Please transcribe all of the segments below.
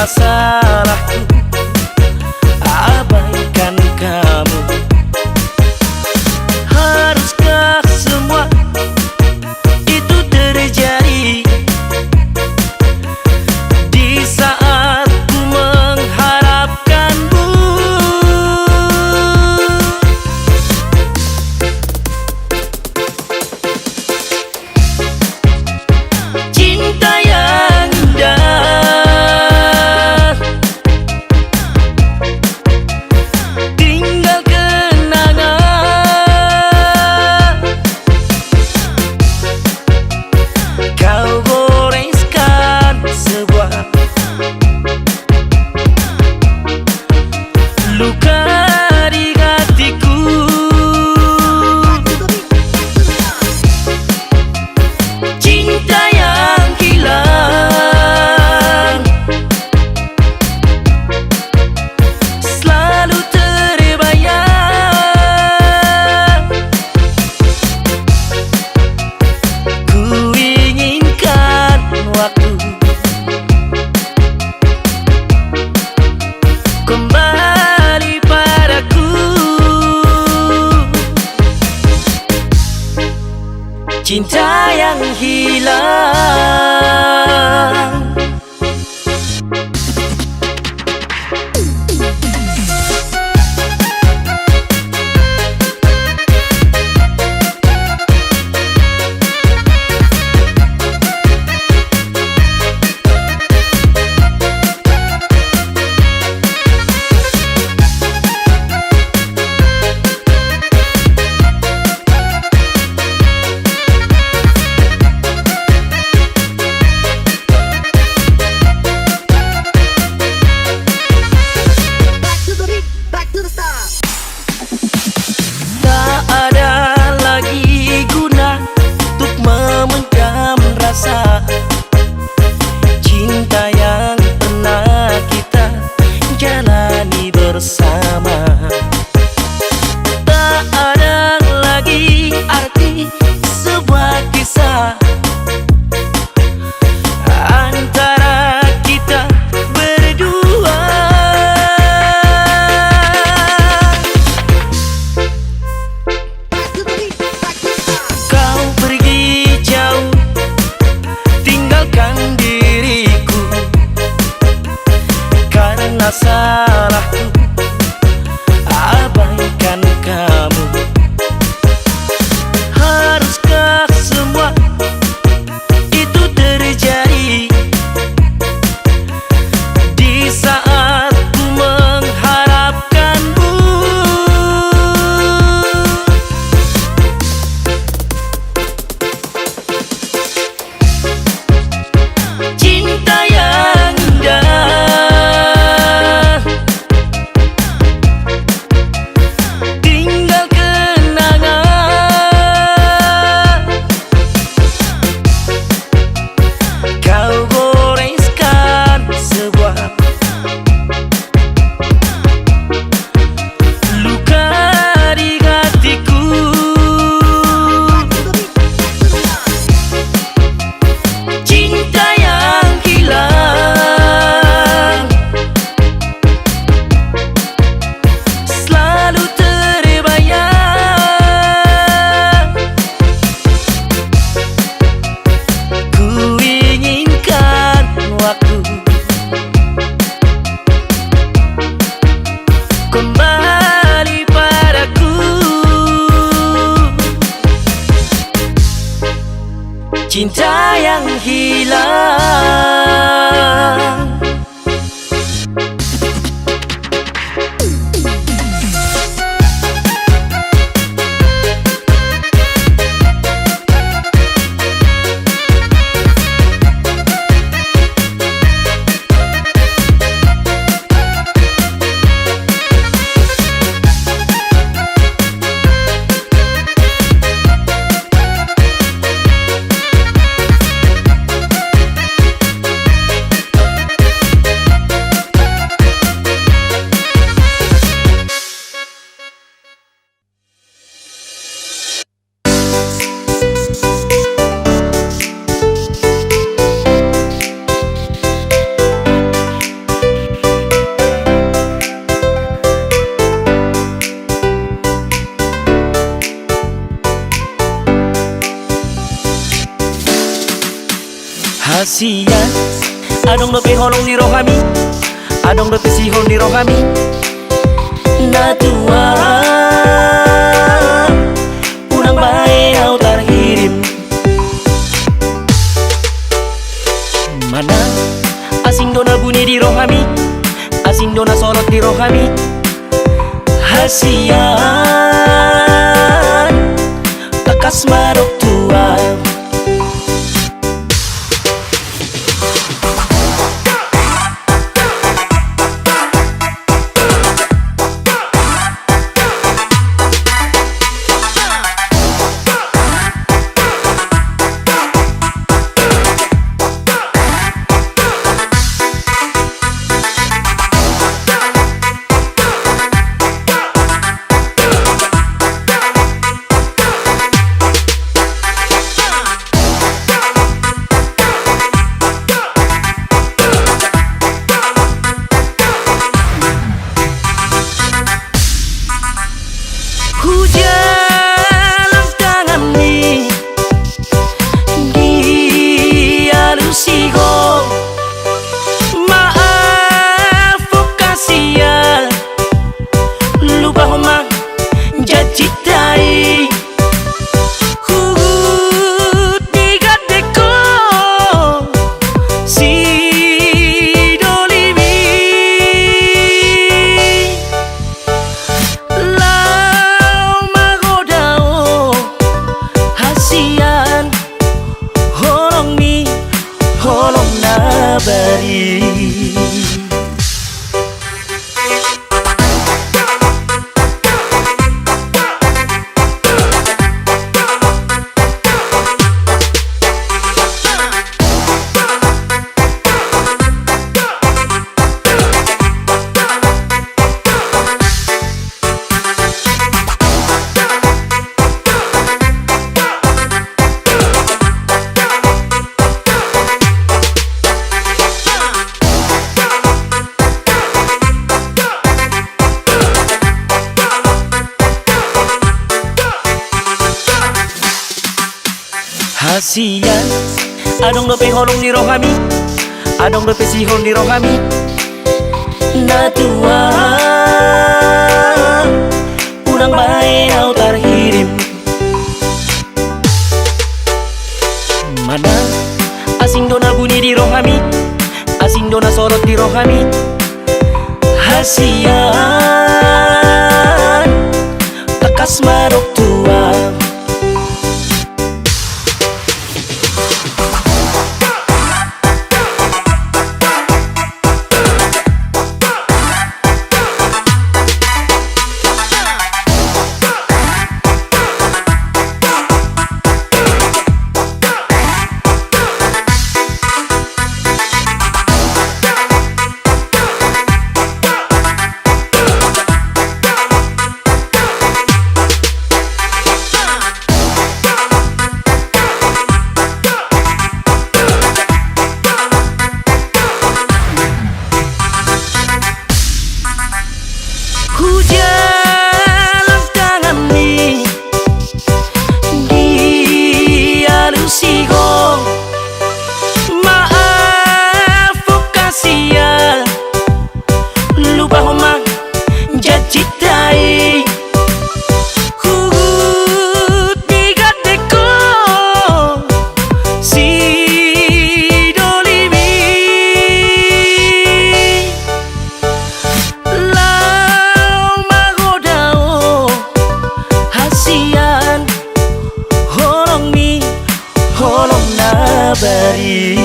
salahku abaikan kamu. Haruskah semua itu terjadi di saat ku mengharapkanmu? Cinta yang indah tinggal kenangan. Kau goreskan sebuah luka di hatiku. Cinta yang hilang selalu terbayang. Ku inginkan waktu kembali padaku. Cinta yang hilang. Tak ada lagi guna untuk memendam rasa cinta yang pernah kita jalani bersama. Tak ada lagi arti sebuah kisah antara kita berdua. Kau pergi jauh, tinggalkan diriku karena salahku abaikan kamu. Haruskah semua itu terjadi di saat ku mengharapkanmu? Cinta yang indah tinggal kenangan. Kau goreskan sebuah luka di hatiku. Cinta yang hilang selalu terbayang. Ku inginkan waktu kembali padaku. Cinta yang hilang. Hasian adong dope holong di rohami, adong dope sihon di rohami. Natua unang bae au tarhirim. Mana asing dona bunyi di rohami, asing dona sorot di rohami. Hasian takas marok tua. Hujan tangan ni dialusigo, maaf kasia lupa homa jacitai. Hut digadeko si dolimi. Holong nabari. Hasian adong dope holong di rohami, adong dope sihon di rohami. Natua unang bae au tarhirim. Mana asing dona bunyi di rohami, asing dona sorot di rohami. Hasian takas marok tua. Hujan tangan ni dialusigo, maaf kasia lupa homa jacitai. Hut digadeko si dolimi. Holong nabari.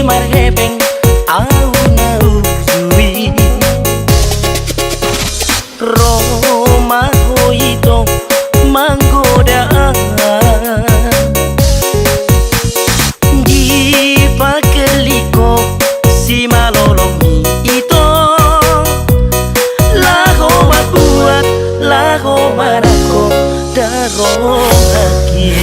marheben au nau zui Roma hoito manggoda di pakeliko si malolomi itu lago mabuat lago marako daro lagi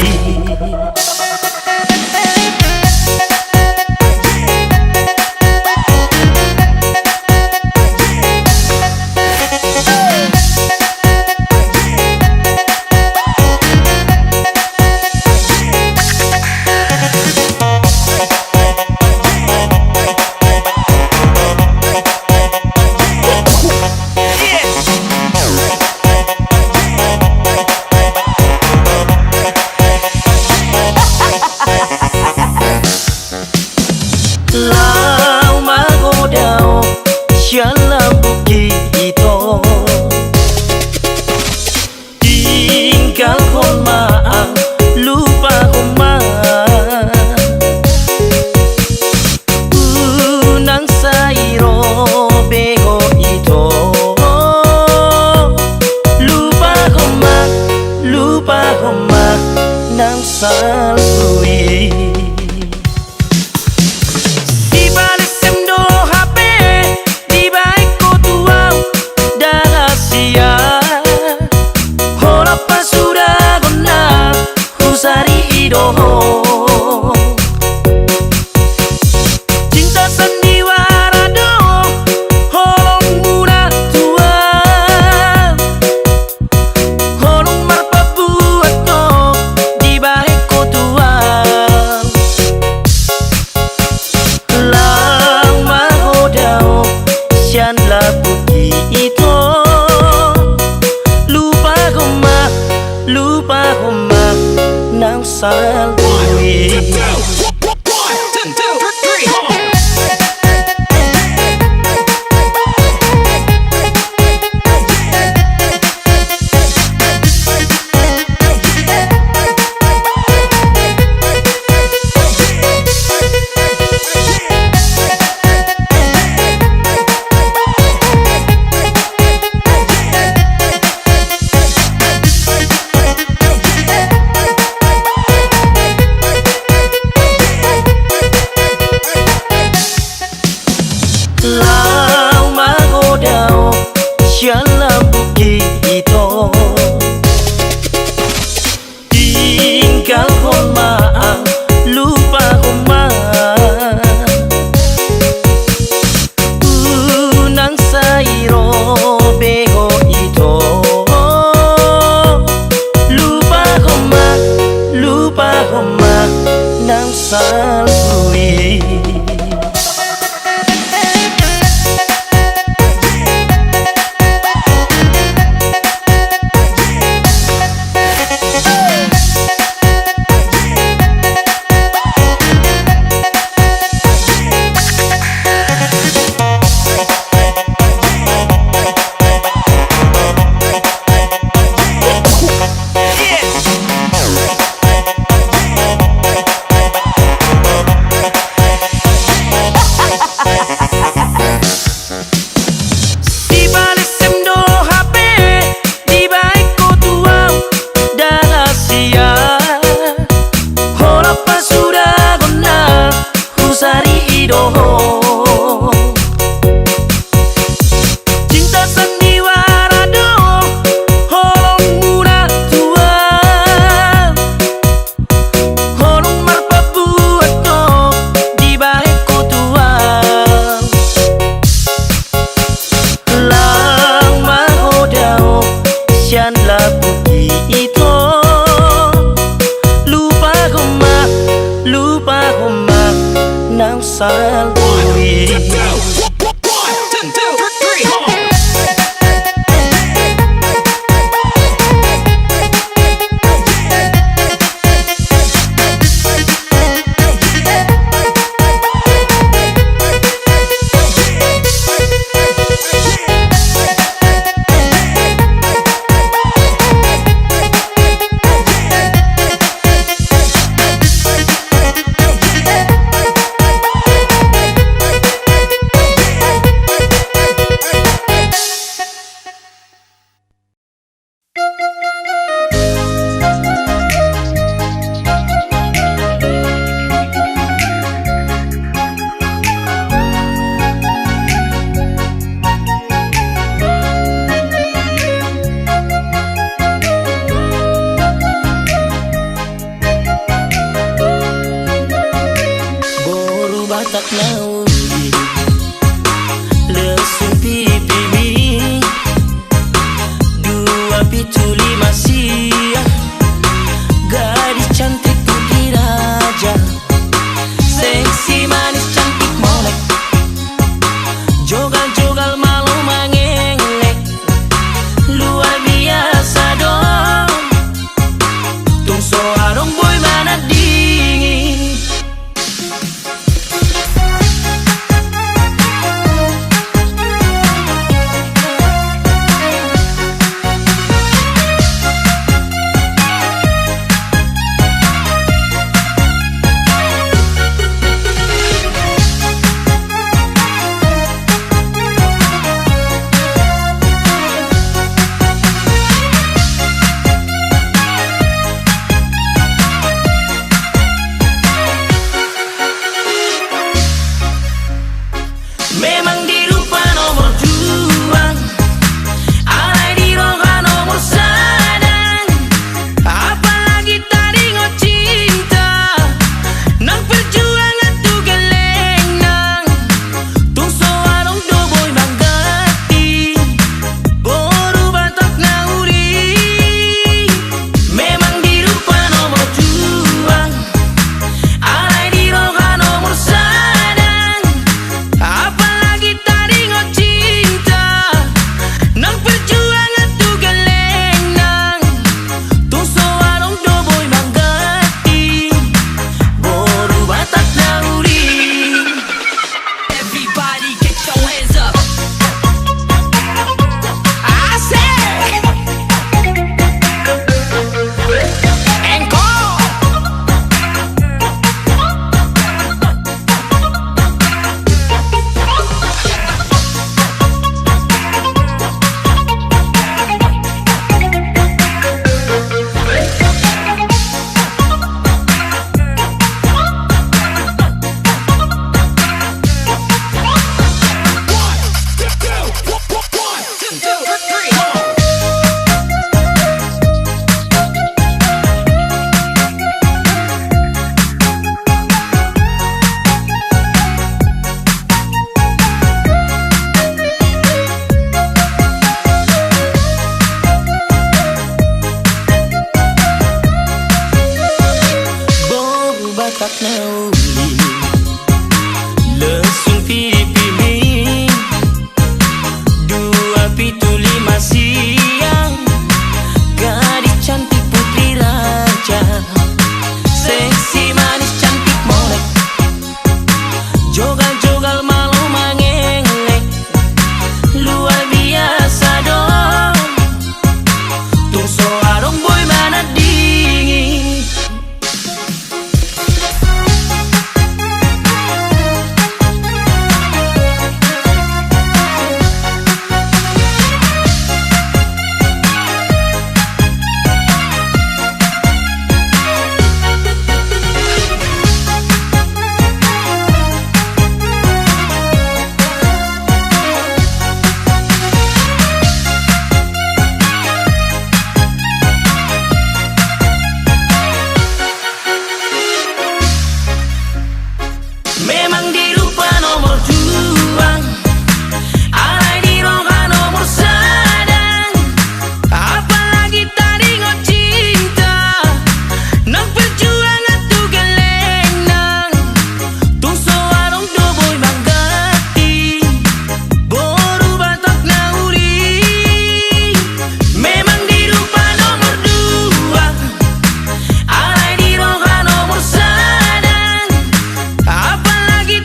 Lau magodao syalam buki itu tinggal kon maaf lupa koma unang sairo bego itu lupa koma nang salui cinta sandiwara do holong murah tua holong marpabuat to di balik kotua lang mahodao sian labuki itu lupa koma nang salui Lau magodao syalam buki itu tinggal kon maaf lupa koma unang sairo bego itu lupa koma nang salui cinta sandiwara do holong murah tua holong marpabuat to di balik kotua lang mahodao sian labuki itu lupa koma nang salui batak nauli lesung pipi dua pitu lima sia gadis cantik putri raja seksi manis cantik molek jogal-jogal malu mengelek luar biasa dong tung soarong boy mana dingin. Memang di rupa nomor dua, alay di roga nomor sadang. Apalagi tadi ngot cinta, nang perjuangan tu geleng nang. Tung soarong do boy manggati, boru batak nauri. Memang di rupa nomor dua, alay di roga nomor sadang. Apalagi tadi ngot cinta, nang perjuangan tu geleng nang. Tung soarong do boy manggati, boru batak nauri. Everybody get your hands up. I say encore. Boru batak nauli lesung pipi dua pitu lima siang gadis cantik putri raja seksi manis cantik molek jogal-jogal malu mengelek luar biasa dong tung soarong boy mana dingin. Memang di rupa nomor dua, alay di roga nomor sadang. Apalagi tadi ngot cinta, nang perjuangan tu geleng nang. Tung soarong do boy manggati, boru batak nauri. Memang di rupa nomor dua, alay di roga nomor sadang. Apalagi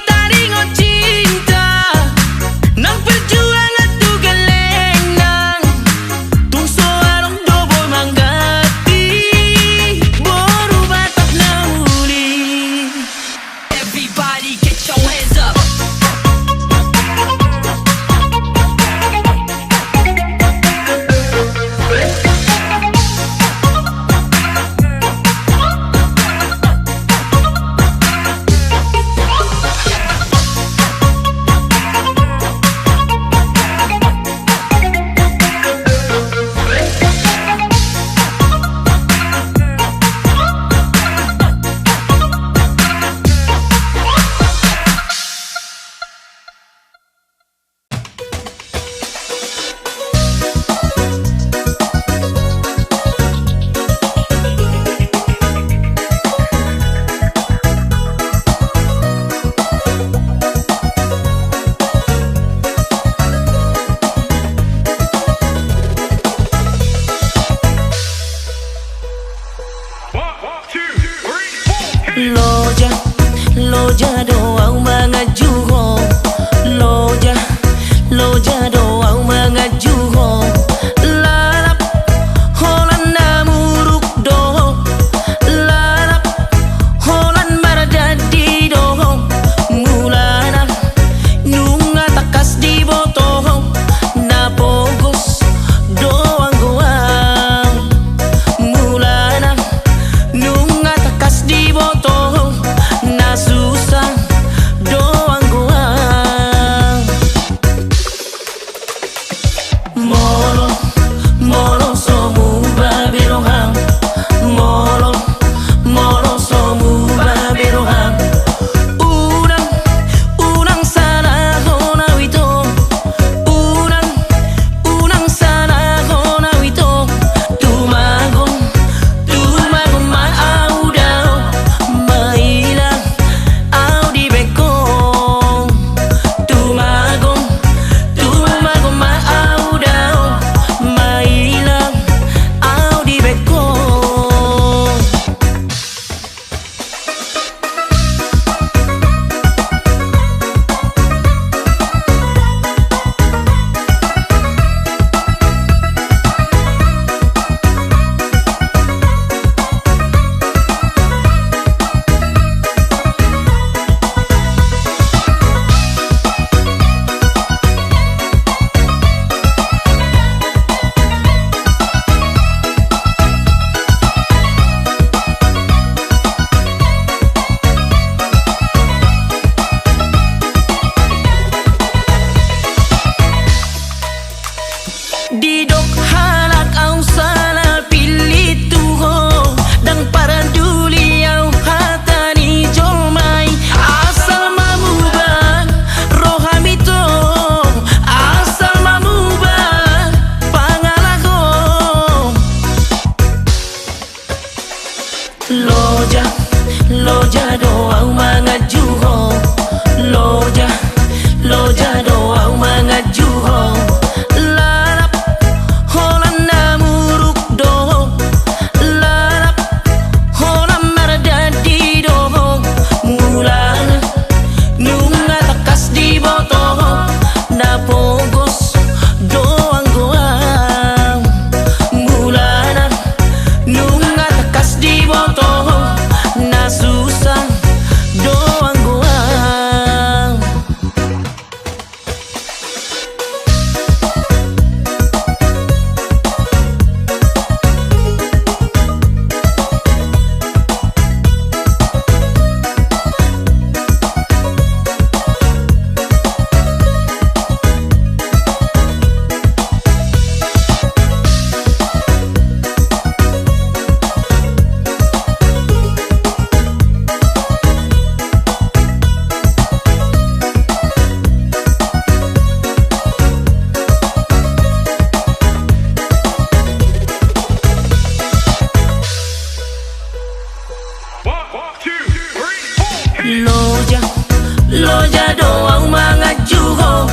loja doang mangajuho,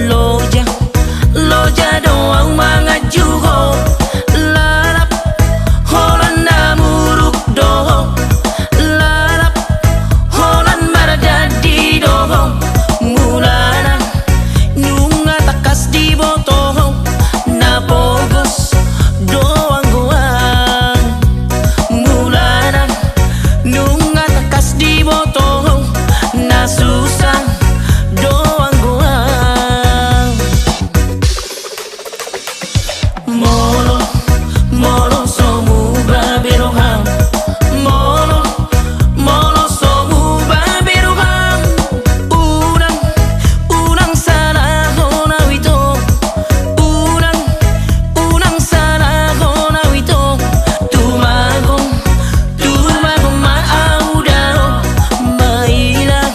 loja loja doang mangajuho, lalap holan namuruk doho, lalap holan maradadi doho, mulana nyunga takas di botoho, napogos doang goang, mulana nyunga takas di botoho, nasusah doang goang. Molo molo somu baberoham, molo molo somu baberoham, urang urang salah hona wito, urang salah hona wito, tumagong tumagong maaudao, mailang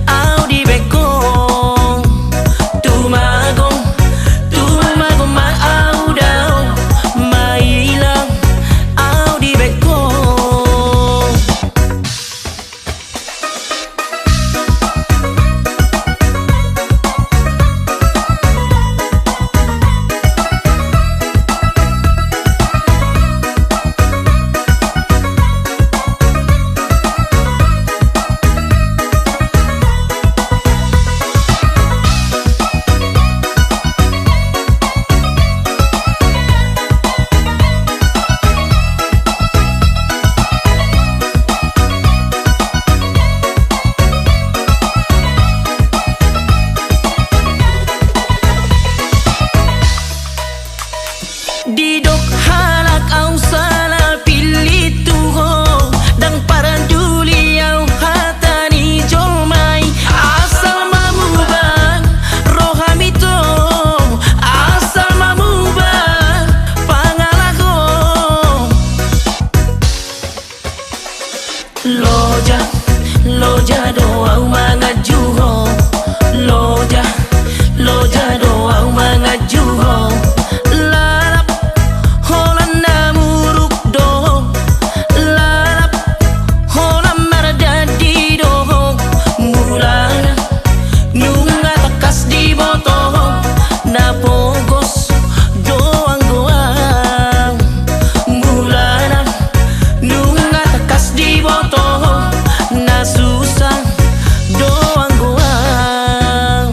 au di bekong, tumagong tumagong maaudao, mailang au di bekong. Didok halak au salah pilih tuho, dan paranduli au hatani jomai, asal mamubah rohamito, asal mamubah pangalako, loja loja doang mangajuho, loja loja doang mangajuho, lalap holan namuruk doho, lalap holan maradadi doho, mulana nyunga takas di botoho, napogos doang goang, mulana nyunga takas di botoho, nasusah doang goang.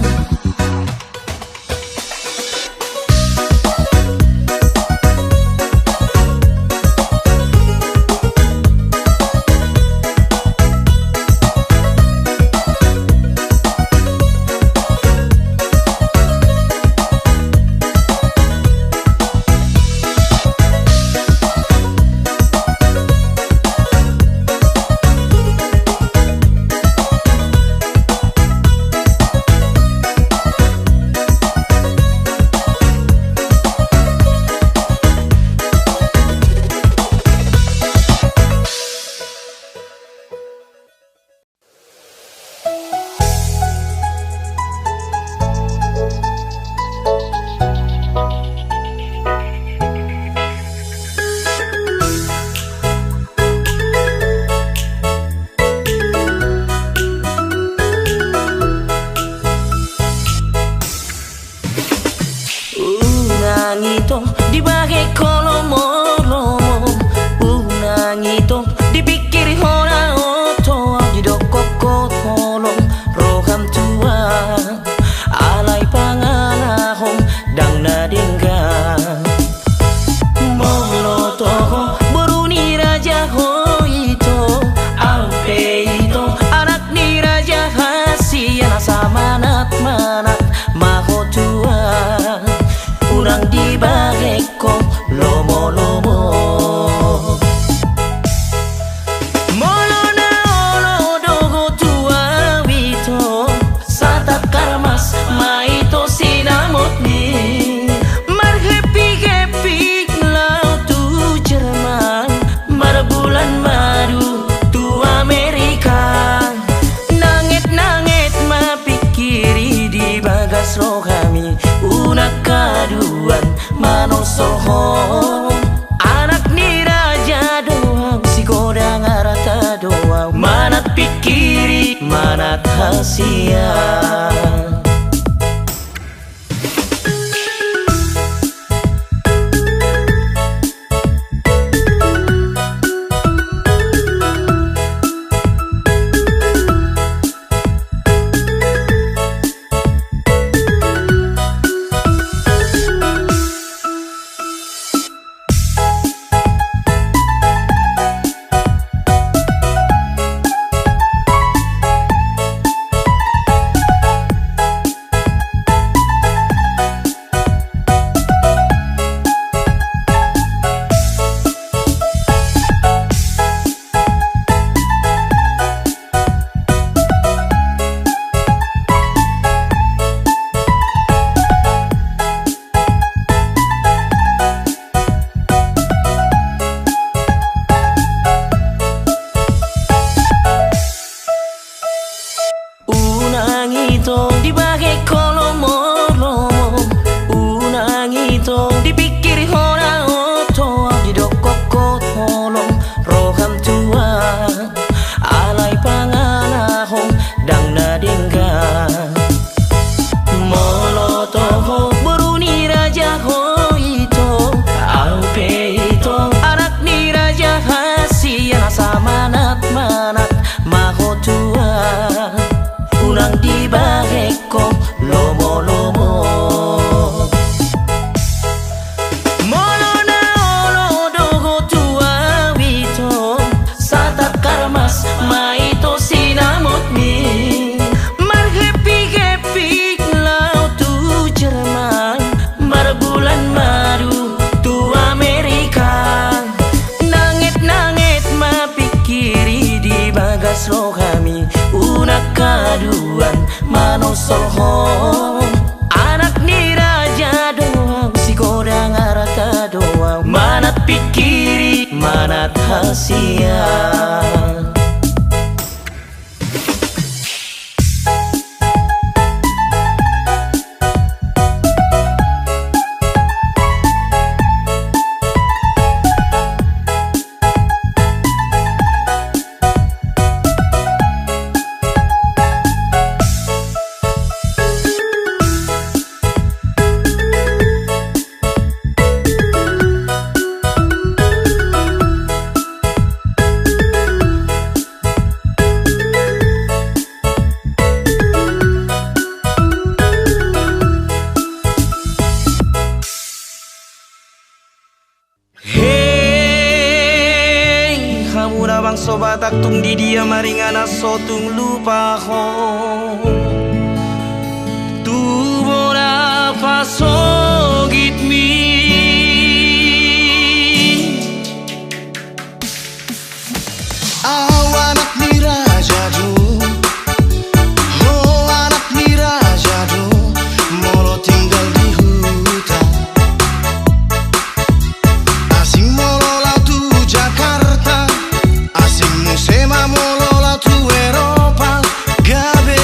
Unang ito di bagai kolomolomo, unang ito dipikir hona oto, di dokok holong roham tua, alay pangalahong dang nadinggan, molo toho beruni raja ho ito, ampe ito anak ni raja hasian samanat manat maho tua, urang di bageko lomo lomo, molo na olo dogo tua wito, satat karmas maito sinamot ni, mar happy happy lau tu Jerman, mar bulan madu tu Amerika, nanget nanget mapikiri di bagas rohami, unak kaduan manosoho, anak ni raja doang si kodang arata doang, manat pikiri manat rahasia. Unang itong di bagai kolomolomo, unang itong dipikir hona oto, di dokok holong roham tua, alay panganahong dang nadingga. Molotoho beruni raja ho ito, aupe ito, anak ni raja hasia sama manat maho tua. Unang di bageko lomo-lomo, molo na olo dogo tua wito, sa takarmas maito sinamot mi, marhepi-hepi lau tu Jerman, marbulan madu tu Amerika, nangit-nangit mapikiri di bagas lo kami. Unak kaduan manosolho, anak ni raja doang si kodang araka doang, manat pikiri manat hasia. Muna bang sobatak tung di dia maringana sotung lupa ho tu bona pasogit mi anak ni raja do oh anak ni raja do molo tinggal di hutan asing molo tu Jakarta, asing musema molo tu Eropa, gabe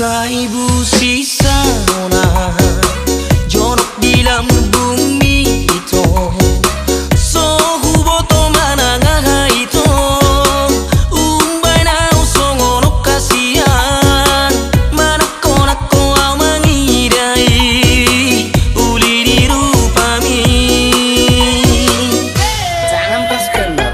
Saibu sisa na jonok di lambung mi ito so huboto mananga ito umbay na usong onok kasiyan manako nako ang mangiday uli di rupami jangan pas kendor.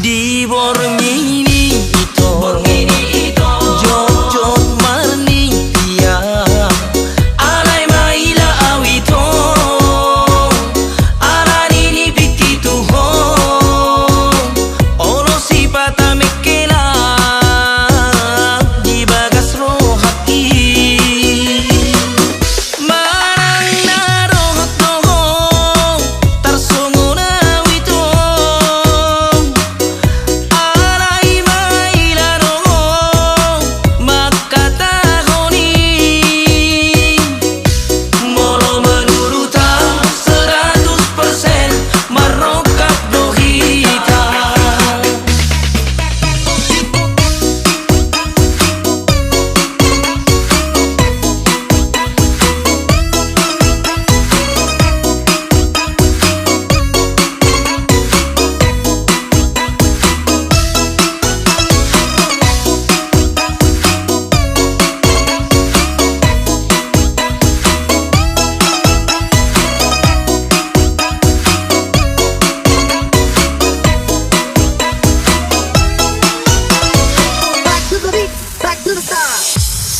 Di Bormini ito jot-jot marni dia alay mailaw ito alani ni bikitu ho ono si patamekela di bagas rohaki marang narohot noho tarsongo na ito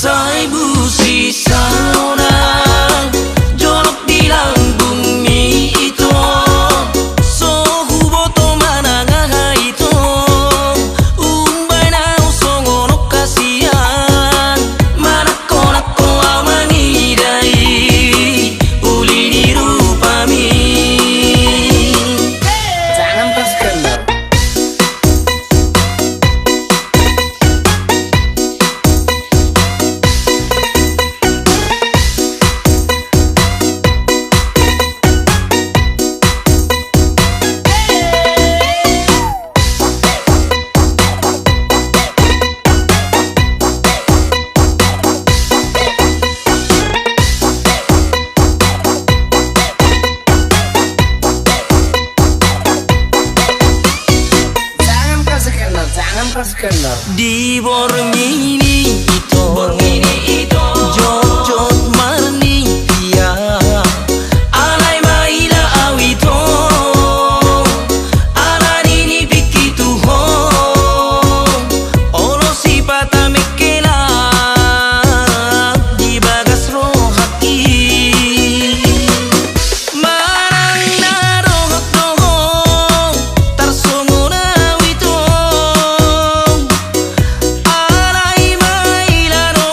Saibu sisa na jonok di lambung mi ito so huboto mananga ito umbay na usong onok kasiyan manako nako ang mangiday uli di rupami jangan pas kendor. Di Bormini ito jot-jot marni dia alay mailaw ito alani ni bikitu ho ono si patamekela di bagas rohaki marang narohot noho tarsongo na ito alay mailaw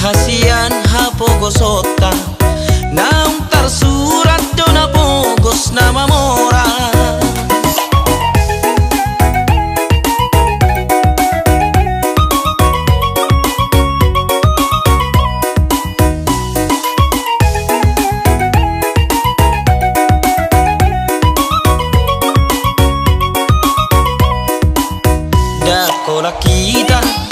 hasian hapogosota naung tersurat dona pogos nama mora. Dakola kita